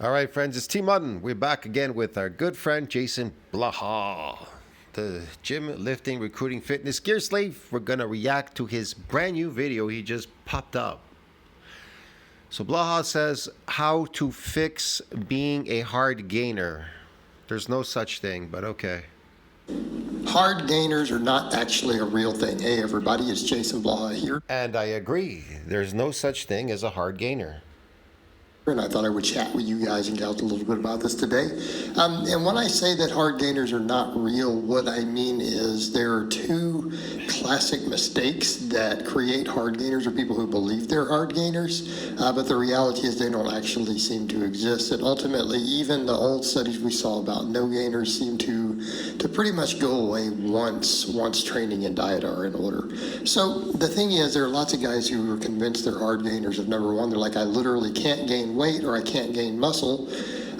All right, friends, it's T Mutton. We're back again with our good friend Jason Blaha, the gym, lifting, recruiting, fitness gear slave. We're going to react to his brand new video he just popped up. So Blaha says how to fix being a hard gainer. There's no such thing, but okay. Hard gainers are not actually a real thing. Hey everybody, it's Jason Blaha here. And I agree. There's no such thing as a hard gainer. And I thought I would chat with you guys and gals a little bit about this today. And when I say that hard gainers are not real, what I mean is there are two classic mistakes that create hard gainers, or people who believe they're hard gainers, but the reality is they don't actually seem to exist. And ultimately, even the old studies we saw about no gainers seem to pretty much go away once training and diet are in order. So the thing is, there are lots of guys who are convinced they're hard gainers of number one, they're like, I literally can't gain weight or I can't gain muscle,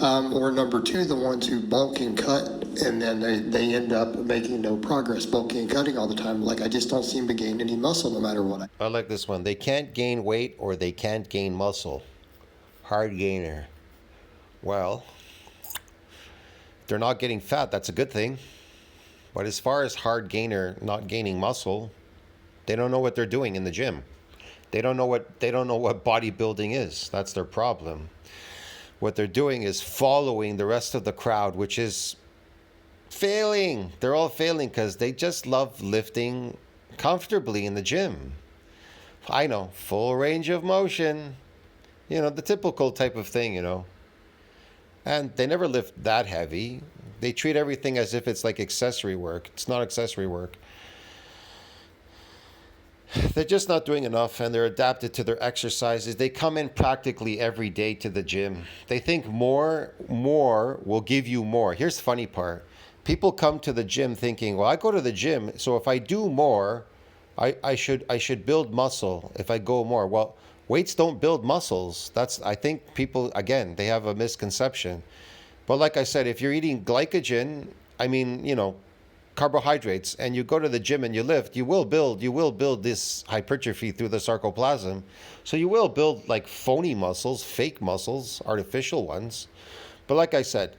or number two, the ones who bulk and cut and then they end up making no progress, bulking and cutting all the time. Like, I just don't seem to gain any muscle no matter what. I like this one. They can't gain weight or they can't gain muscle. Hard gainer. Well, they're not getting fat. That's a good thing. But as far as hard gainer not gaining muscle, they don't know what they're doing in the gym. They don't know what bodybuilding is. That's their problem. What they're doing is following the rest of the crowd, which is failing. They're all failing because they just love lifting comfortably in the gym. I know, full range of motion. You know, the typical type of thing, you know. And they never lift that heavy. They treat everything as if it's like accessory work. It's not accessory work. They're just not doing enough, and they're adapted to their exercises. They come in practically every day to the gym. They think more will give you more. Here's the funny part. People come to the gym thinking, well, I go to the gym, so if I do more, I should build muscle if I go more. Well, weights don't build muscles. I think people, again, they have a misconception. But like I said, if you're eating glycogen, I mean, you know, carbohydrates, and you go to the gym and you lift, you will build this hypertrophy through the sarcoplasm. So you will build like phony muscles, fake muscles, artificial ones. But like I said,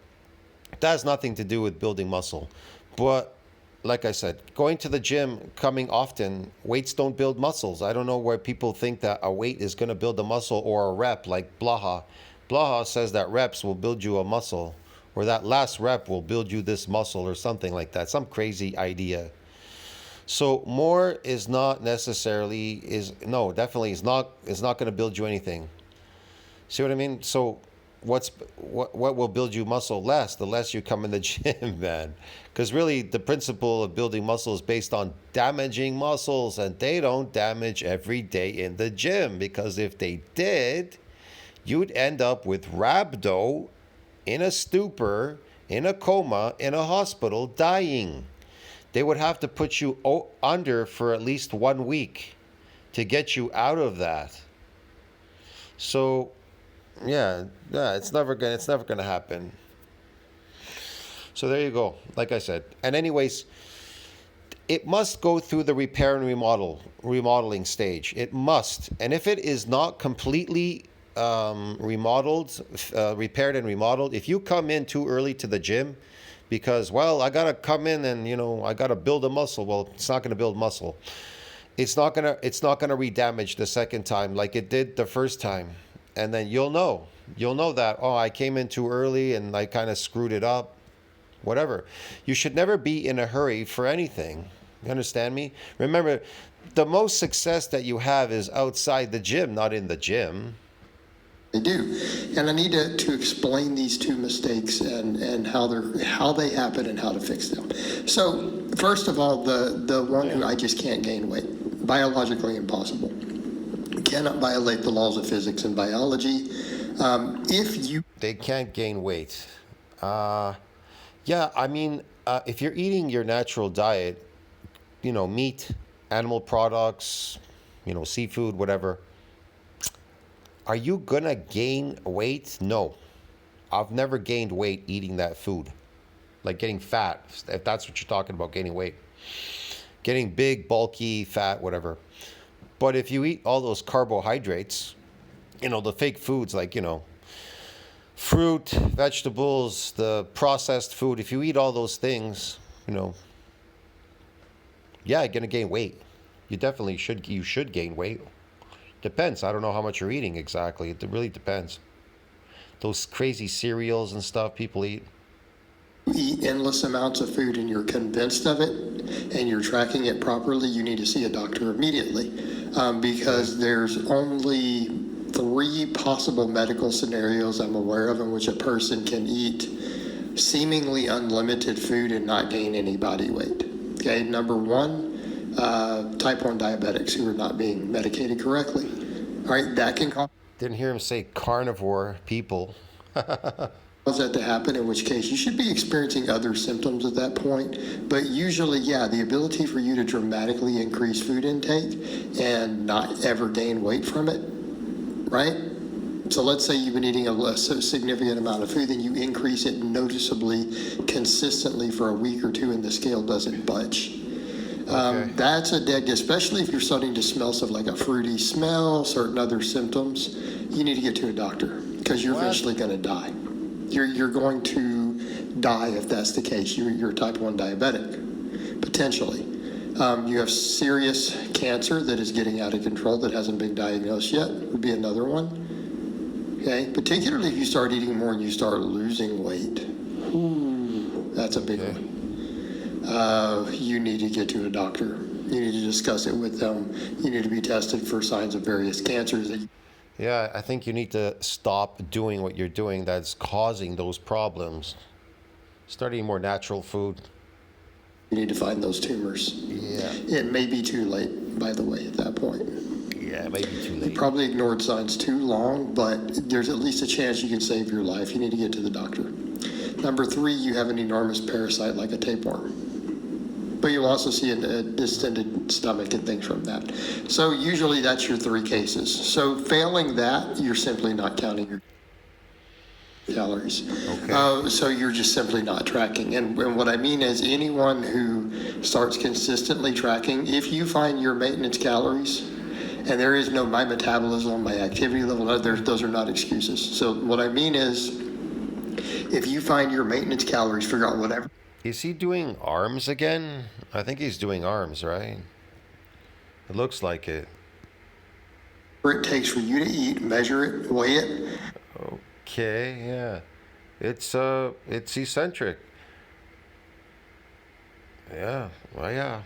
that has nothing to do with building muscle. But like I said, going to the gym, coming often, weights don't build muscles. I don't know why people think that a weight is going to build a muscle or a rep like Blaha. Blaha says that reps will build you a muscle, or that last rep will build you this muscle or something like that. Some crazy idea. So more is not necessarily, definitely is not going to build you anything. See what I mean? So what will build you muscle less? The less you come in the gym, man. Because really the principle of building muscle is based on damaging muscles, and they don't damage every day in the gym, because if they did, you'd end up with rhabdo, in a stupor, in a coma, in a hospital, dying. They would have to put you under for at least 1 week to get you out of that. So, yeah, it's never gonna happen. So there you go. Like I said, and anyways, it must go through the repair and remodeling stage. It must, and if it is not completely remodeled, repaired and remodeled, if you come in too early to the gym because, well, I gotta come in and, you know, I gotta build a muscle, well, it's not gonna build muscle. It's not gonna re-damage the second time like it did the first time. And then you'll know that, oh, I came in too early and I kind of screwed it up, whatever. You should never be in a hurry for anything. You understand me? Remember, the most success that you have is outside the gym, not in the gym. They do, and I need to explain these two mistakes and how they happen and how to fix them. So first of all, the one who I just can't gain weight, biologically impossible. You cannot violate the laws of physics and biology. They can't gain weight. Yeah, I mean, if you're eating your natural diet, you know, meat, animal products, you know, seafood, whatever. Are you gonna gain weight? No. I've never gained weight eating that food. Like getting fat, if that's what you're talking about, gaining weight. Getting big, bulky, fat, whatever. But if you eat all those carbohydrates, you know, the fake foods like, you know, fruit, vegetables, the processed food, if you eat all those things, yeah, you're gonna gain weight. You definitely should. You should gain weight. Depends. I don't know how much you're eating exactly. It really depends. Those crazy cereals and stuff people eat. Eat endless amounts of food and you're convinced of it and you're tracking it properly, you need to see a doctor immediately, because there's only 3 possible medical scenarios I'm aware of in which a person can eat seemingly unlimited food and not gain any body weight. Okay, number 1, type 1 diabetics who are not being medicated correctly. All right, that can cause Didn't hear him say carnivore people. that to happen, in which case you should be experiencing other symptoms at that point. But usually, yeah, the ability for you to dramatically increase food intake and not ever gain weight from it, right? So let's say you've been eating a significant amount of food, and you increase it noticeably, consistently for a week or 2, and the scale doesn't budge. Okay. That's a dead, especially if you're starting to smell stuff like a fruity smell, certain other symptoms. You need to get to a doctor because you're What? eventually going to die. You're going to die if that's the case. You're type 1 diabetic, potentially. You have serious cancer that is getting out of control that hasn't been diagnosed yet, would be another one. Okay, particularly if you start eating more and you start losing weight. Ooh, that's a big Okay. one. You need to get to a doctor. You need to discuss it with them. You need to be tested for signs of various cancers that Yeah, I think you need to stop doing what you're doing that's causing those problems. Start eating more natural food. you need to find those tumors. Yeah. It may be too late, by the way, at that point. Yeah, maybe too You late. probably ignored signs too long, but there's at least a chance you can save your life. You need to get to the doctor. Number 3, you have an enormous parasite like a tapeworm. But you'll also see a distended stomach and things from that. So usually that's your 3 cases. So failing that, you're simply not counting your calories. Okay. So you're just simply not tracking. And what I mean is anyone who starts consistently tracking, if you find your maintenance calories, and there is no my metabolism, my activity level, those are not excuses. So what I mean is if you find your maintenance calories, figure out whatever Is he doing arms again? I think he's doing arms, right? It looks like it. it takes for you to eat, measure it, weigh it, Okay, yeah. It's eccentric. Yeah. Well, yeah.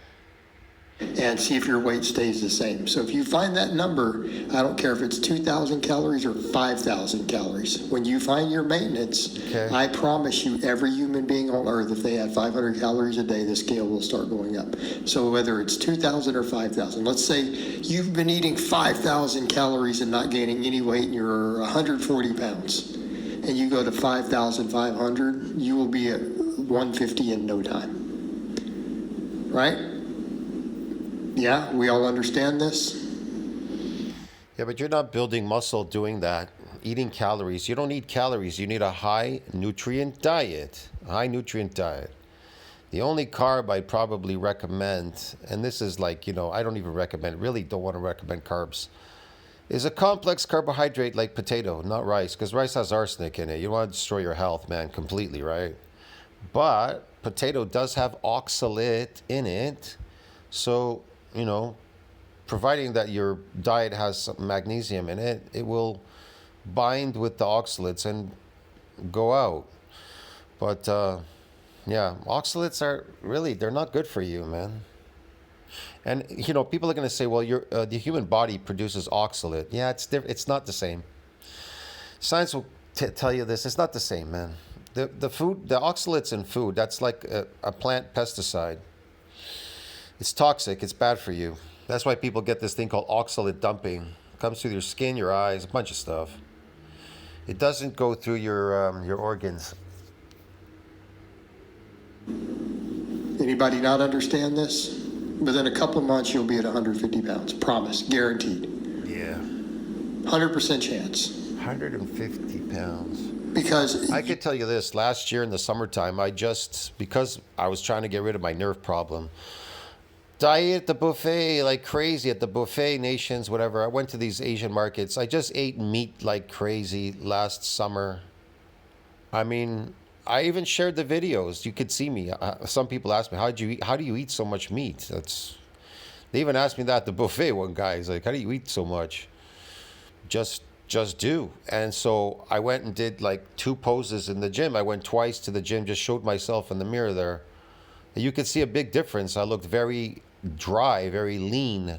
and see if your weight stays the same. So if you find that number, I don't care if it's 2,000 calories or 5,000 calories. When you find your maintenance, Okay. I promise you, every human being on earth, if they had 500 calories a day, the scale will start going up. So whether it's 2,000 or 5,000, let's say you've been eating 5,000 calories and not gaining any weight and you're 140 pounds, and you go to 5,500, you will be at 150 in no time. Right? Yeah, we all understand this. Yeah, but you're not building muscle doing that. Eating calories. You don't need calories. You need a high nutrient diet. A high nutrient diet. The only carb I probably recommend, and this is like, I don't even recommend, really don't want to recommend carbs, is a complex carbohydrate like potato, not rice, because rice has arsenic in it. You don't want to destroy your health, man, completely, right? But potato does have oxalate in it. So, providing that your diet has some magnesium in it, it will bind with the oxalates and go out. But yeah, oxalates they're not good for you, man. And people are going to say, well, the human body produces oxalate. Yeah, it's not the same. Science will tell you this. It's not the same, man. The oxalates in food, that's like a plant pesticide. It's toxic. It's bad for you. That's why people get this thing called oxalate dumping. It comes through your skin, your eyes, a bunch of stuff. It doesn't go through your organs. Anybody not understand this? Within a couple months, you'll be at 150 pounds. Promise, guaranteed. Yeah. 100% chance. 150 pounds. Because I could tell you this. Last year in the summertime, because I was trying to get rid of my nerve problem, diet at the buffet like crazy at the buffet nations, whatever. I went to these Asian markets. I just ate meat like crazy last summer. I mean, I even shared the videos. You could see me. Some people ask me, how do you eat so much meat? They even asked me that at the buffet. One guy, he's like, how do you eat so much? Just do. And so I went and did like 2 poses in the gym. I went twice to the gym, just showed myself in the mirror there. And you could see a big difference. I looked very dry, very lean.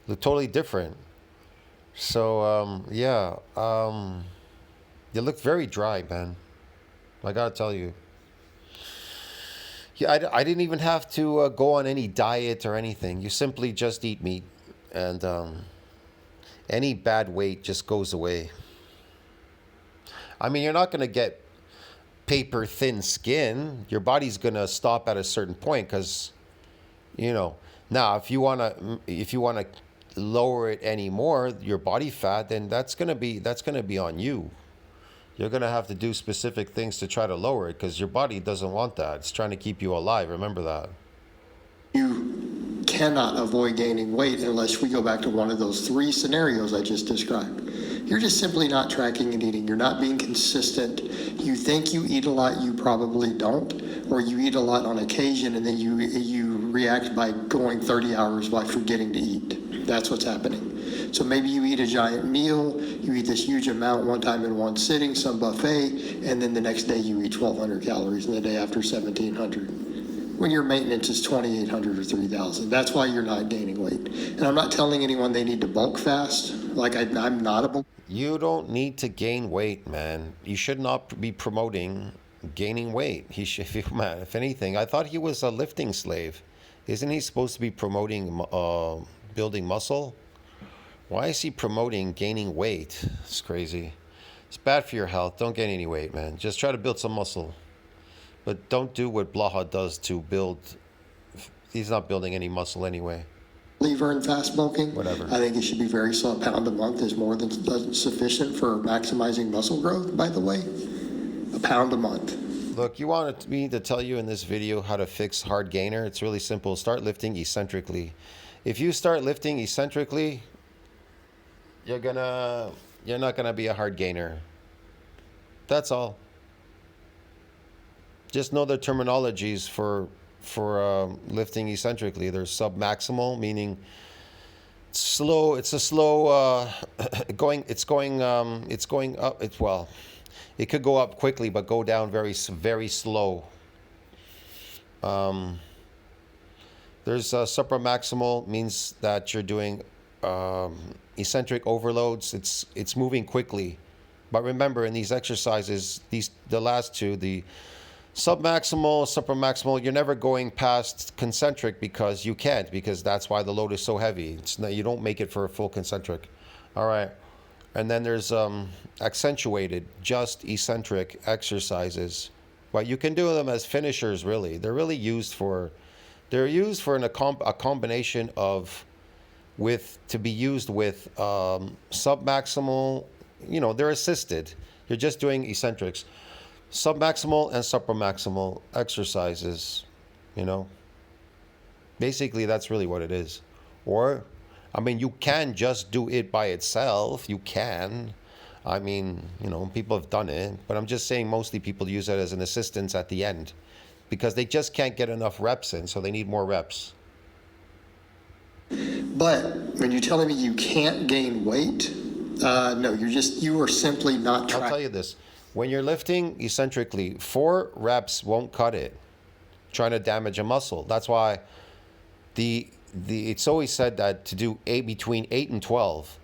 Looked totally different. So yeah, you looked very dry, man. I gotta tell you. Yeah, I didn't even have to go on any diet or anything. You simply just eat meat, and any bad weight just goes away. I mean, you're not gonna get paper thin skin. Your body's gonna stop at a certain point because, you know. Now, if you wanna lower it anymore, your body fat, then that's gonna be on you. You're going to have to do specific things to try to lower it because your body doesn't want that. It's trying to keep you alive. Remember that. You cannot avoid gaining weight unless we go back to one of those 3 scenarios I just described. You're just simply not tracking and eating. You're not being consistent. You think you eat a lot, you probably don't, or you eat a lot on occasion and then you react by going 30 hours by forgetting to eat. That's what's happening. So maybe you eat a giant meal, you eat this huge amount one time in one sitting, some buffet, and then the next day you eat 1,200 calories, and the day after 1,700. When your maintenance is 2,800 or 3,000, that's why you're not gaining weight. And I'm not telling anyone they need to bulk fast. Like I'm not a bulk. You don't need to gain weight, man. You should not be promoting gaining weight. He should, man, if anything, I thought he was a lifting slave. Isn't he supposed to be promoting building muscle? Why is he promoting gaining weight? It's crazy. It's bad for your health. Don't gain any weight, man. Just try to build some muscle. But don't do what Blaha does to build. He's not building any muscle anyway. Believer in fast bulking. Whatever. I think it should be very slow. A pound a month is more than sufficient for maximizing muscle growth, by the way. A pound a month. Look, you wanted me to tell you in this video how to fix hard gainer. It's really simple. Start lifting eccentrically. If you start lifting eccentrically, you're not gonna be a hard gainer. That's all. Just know the terminologies for lifting eccentrically. There's submaximal, meaning slow. It's a slow going. It's going up. It could go up quickly, but go down very slow. There's supramaximal, means that you're doing eccentric overloads. It's moving quickly, but remember in these exercises, the last two, the submaximal, supramaximal, you're never going past concentric because you can't, because that's why the load is so heavy. You don't make it for a full concentric. All right, and then there's accentuated, just eccentric exercises, but you can do them as finishers. Really, they're used for a combination of to be used with submaximal, they're assisted. You're just doing eccentrics. Submaximal and supramaximal exercises, Basically, that's really what it is. Or, I mean, you can just do it by itself. You can. I mean, people have done it. But I'm just saying mostly people use it as an assistance at the end because they just can't get enough reps in, so they need more reps. But when you're telling me you can't gain weight, no, you are simply not trying. I'll tell you this. When you're lifting eccentrically, 4 reps won't cut it, trying to damage a muscle. That's why it's always said that to do between 8 and 12.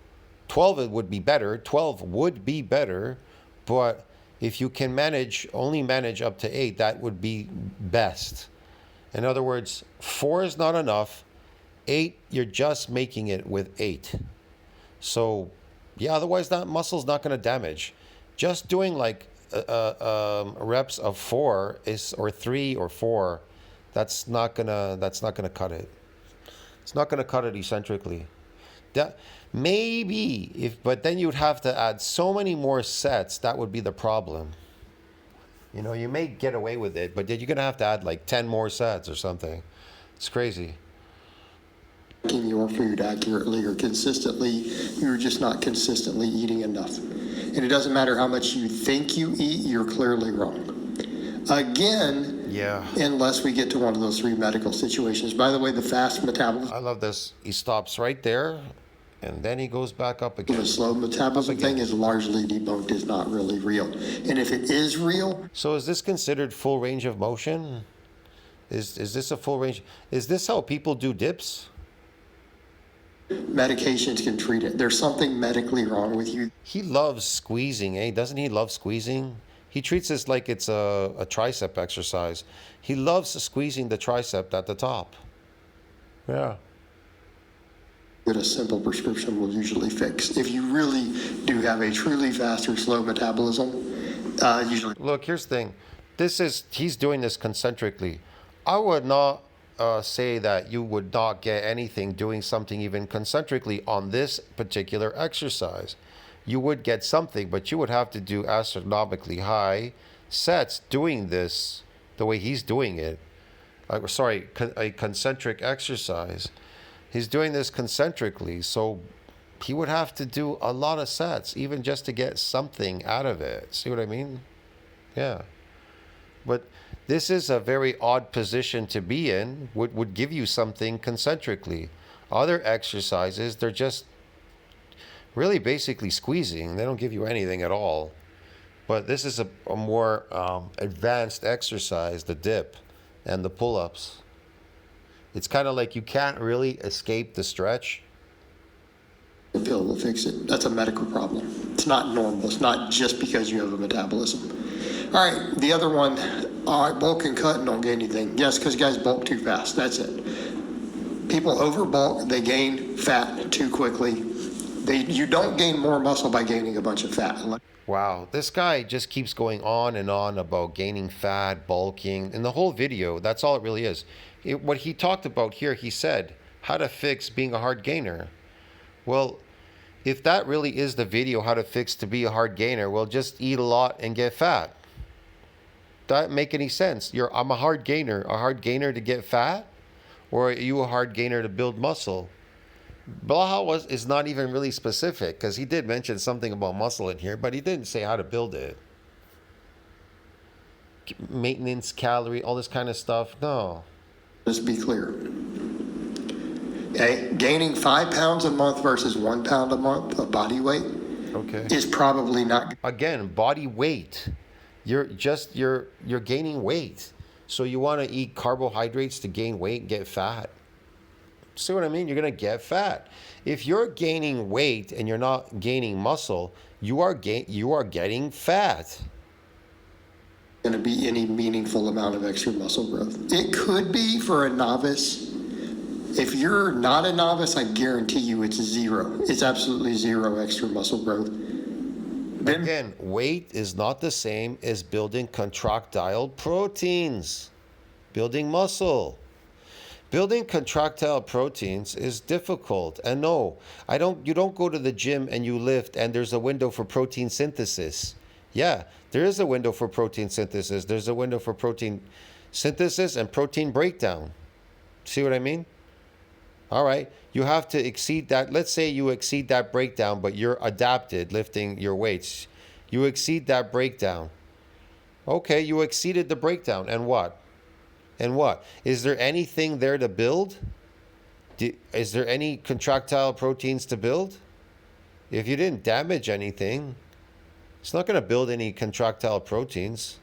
12 it would be better. 12 would be better, but if you can only manage up to 8, that would be best. In other words, 4 is not enough. 8, you're just making it with 8. So, yeah, otherwise that muscle's not going to damage. Just doing like reps of 4 or 3 or 4, that's not gonna cut it. It's not gonna cut it eccentrically. But then you'd have to add so many more sets. That would be the problem. You may get away with it, but then you're gonna have to add like 10 more sets or something. It's crazy. Eating your food accurately or consistently, you're just not consistently eating enough. And it doesn't matter how much you think you eat, you're clearly wrong. Again, Yeah. unless we get to one of those three medical situations. By the way, the fast metabolism, I love this. He stops right there, and then he goes back up again. the slow metabolism again. thing is largely debunked, is not really real. And if it is real, So is this considered full range of motion? Is this a full range? Is this how people do dips? medications can treat it. There's something medically wrong with you. He loves squeezing, eh? Doesn't he love squeezing? He treats this like it's a tricep exercise. He loves squeezing the tricep at the top. Yeah. That a simple prescription will usually fix. If you really do have a truly fast or slow metabolism, usually Look, here's the thing. He's doing this concentrically. I would not say that you would not get anything doing something even concentrically on this particular exercise. You would get something, but you would have to do astronomically high sets doing this the way he's doing it. A concentric exercise. He's doing this concentrically, so he would have to do a lot of sets, even just to get something out of it. See what I mean? Yeah. But this is a very odd position to be in, would give you something concentrically. Other exercises, they're just really basically squeezing. They don't give you anything at all. But this is a more advanced exercise, the dip and the pull-ups. It's kind of like you can't really escape the stretch. the pill will fix it. That's a medical problem. It's not normal. It's not just because you have a metabolism. All right, the other one, all right, bulk and cut and don't gain anything. Yes, because guys bulk too fast. That's it. People overbulk, they gain fat too quickly. You don't gain more muscle by gaining a bunch of fat. Wow, this guy just keeps going on and on about gaining fat, bulking. In the whole video, that's all it really is. What he talked about here, he said, how to fix being a hard gainer. Well, if that really is the video, how to fix to be a hard gainer, well, just eat a lot and get fat. Does that make any sense? I'm a hard gainer to get fat? Or are you a hard gainer to build muscle? Blaha is not even really specific, because he did mention something about muscle in here, but he didn't say how to build it. Maintenance, calorie, all this kind of stuff. No. Let's be clear. Okay, gaining 5 pounds a month versus 1 pound a month of body weight is probably not. Again, body weight. You're gaining weight. So you want to eat carbohydrates to gain weight and get fat. See what I mean? You're going to get fat. If you're gaining weight and you're not gaining muscle, you are getting fat. Going to be any meaningful amount of extra muscle growth. It could be for a novice. If you're not a novice, I guarantee you it's zero. It's absolutely zero extra muscle growth. Again, weight is not the same as building contractile proteins, building muscle. Building contractile proteins is difficult. And no, you don't go to the gym and you lift and there's a window for protein synthesis. Yeah, there is a window for protein synthesis. There's a window for protein synthesis and protein breakdown. See what I mean? All right, you have to exceed that. Let's say you exceed that breakdown, but you're adapted lifting your weights. You exceed that breakdown. Okay, you exceeded the breakdown. And what? And what? Is there anything there to build? Is there any contractile proteins to build? If you didn't damage anything, it's not going to build any contractile proteins,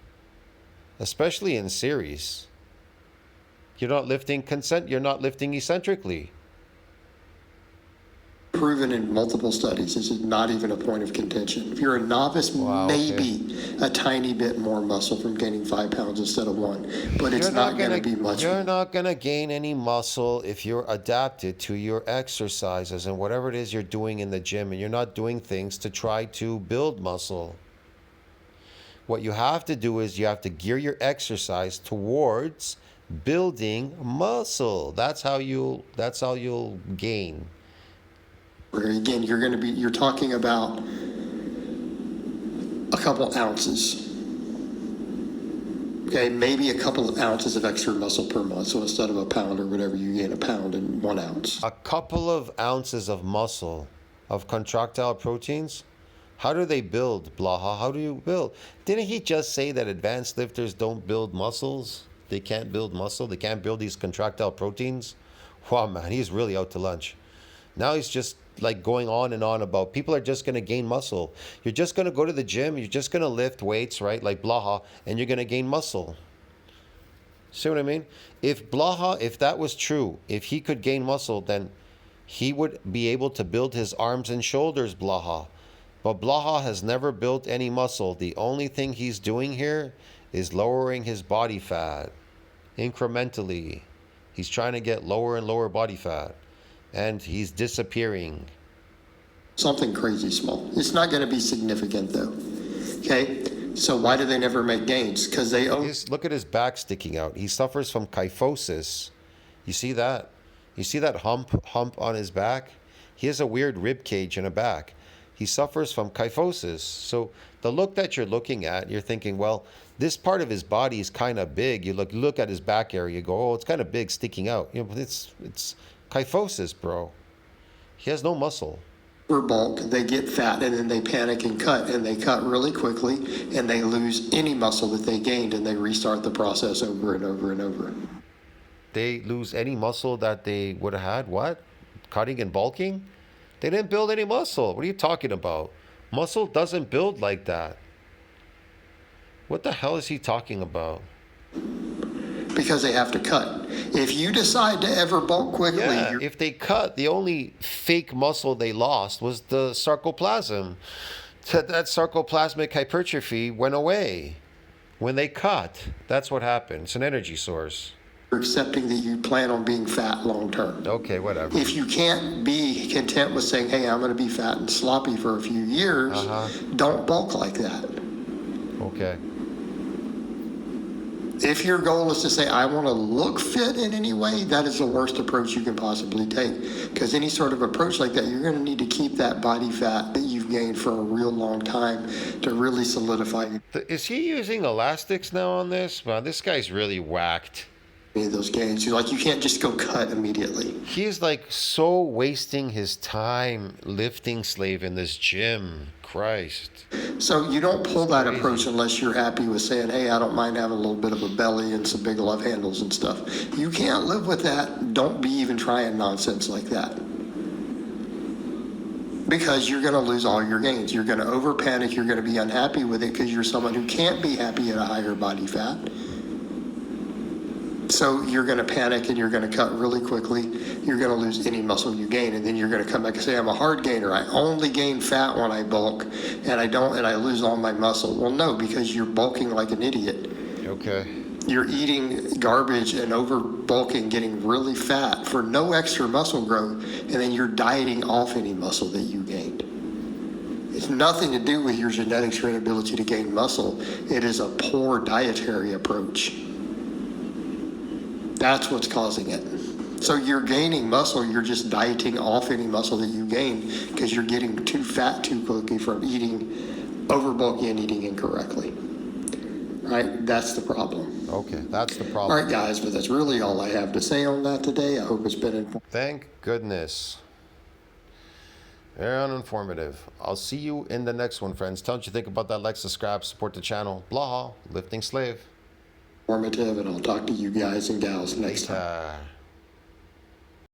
especially in series. You're not lifting eccentrically. Proven in multiple studies. This is not even a point of contention. If you're a novice, maybe a tiny bit more muscle from gaining 5 pounds instead of 1, but it's not going to be much. You're not going to gain any muscle if you're adapted to your exercises and whatever it is you're doing in the gym, and you're not doing things to try to build muscle. What you have to do is you have to gear your exercise towards building muscle. That's how you'll gain. Again, you're talking about a couple ounces. Okay, maybe a couple of ounces of extra muscle per month. So instead of a pound or whatever, you gain a pound in 1 ounce. A couple of ounces of muscle, of contractile proteins. How do they build, Blaha? How do you build? Didn't he just say that advanced lifters don't build muscles? They can't build muscle. They can't build these contractile proteins. Wow, man, he's really out to lunch. Now he's just like going on and on about people are just going to gain muscle. You're just going to go to the gym. You're just going to lift weights, right? Like Blaha, and you're going to gain muscle. See what I mean? If Blaha, if that was true, if he could gain muscle, then he would be able to build his arms and shoulders, Blaha. But Blaha has never built any muscle. The only thing he's doing here is lowering his body fat incrementally. He's trying to get lower and lower body fat, and he's disappearing. Something crazy small. It's not going to be significant though. Okay, so why do they never make gains? Because they Look at his back sticking out. He suffers from kyphosis. You see that? You see that hump on his back? He has a weird rib cage in the back. He suffers from kyphosis. So the look that you're looking at, you're thinking, well, this part of his body is kind of big. You look at his back area, you go, oh, it's kind of big sticking out. You know, it's kyphosis, bro. He has no muscle. overbulk, they get fat, and then they panic and they cut really quickly, and they lose any muscle that they gained, and they restart the process over and over and over. They lose any muscle that they would have had? What? Cutting and bulking? They didn't build any muscle. What are you talking about? Muscle doesn't build like that. What the hell is he talking about? Because they have to cut. If you decide to ever bulk quickly, Yeah, if they cut, the only fake muscle they lost was the sarcoplasm. That sarcoplasmic hypertrophy went away when they cut. That's what happened. It's an energy source. you're accepting that you plan on being fat long term. Okay, whatever. If you can't be content with saying, hey, I'm going to be fat and sloppy for a few years, don't bulk like that. Okay. If your goal is to say, I want to look fit in any way, that is the worst approach you can possibly take. Because any sort of approach like that, you're going to need to keep that body fat that you've gained for a real long time to really solidify Is he using elastics now on this? Wow, this guy's really whacked. any of those gains. You can't just go cut immediately. He's like so wasting his time lifting slave in this gym. Christ. So you don't pull that approach unless you're happy with saying, hey, I don't mind having a little bit of a belly and some big love handles and stuff. You can't live with that. Don't be even trying nonsense like that. Because you're going to lose all your gains. You're going to over panic. You're going to be unhappy with it because you're someone who can't be happy at a higher body fat. So you're going to panic and you're going to cut really quickly. You're going to lose any muscle you gain, and then you're going to come back and say, I'm a hard gainer. I only gain fat when I bulk, and I lose all my muscle. Well, no, because you're bulking like an idiot. Okay. You're eating garbage and over bulking, getting really fat for no extra muscle growth, and then you're dieting off any muscle that you gained. It's nothing to do with your genetics or inability to gain muscle. It is a poor dietary approach. That's what's causing it. So you're gaining muscle, you're just dieting off any muscle that you gain because you're getting too fat too quickly from eating, overbulking and eating incorrectly. Right? That's the problem. Okay, that's the problem. All right, guys, but that's really all I have to say on that today. I hope it's been informative. Thank goodness. Very uninformative. I'll see you in the next one, friends. Tell me what you think about that. Like, subscribe, support the channel. Blaha, lifting slave. And I'll talk to you guys and gals next time. Later.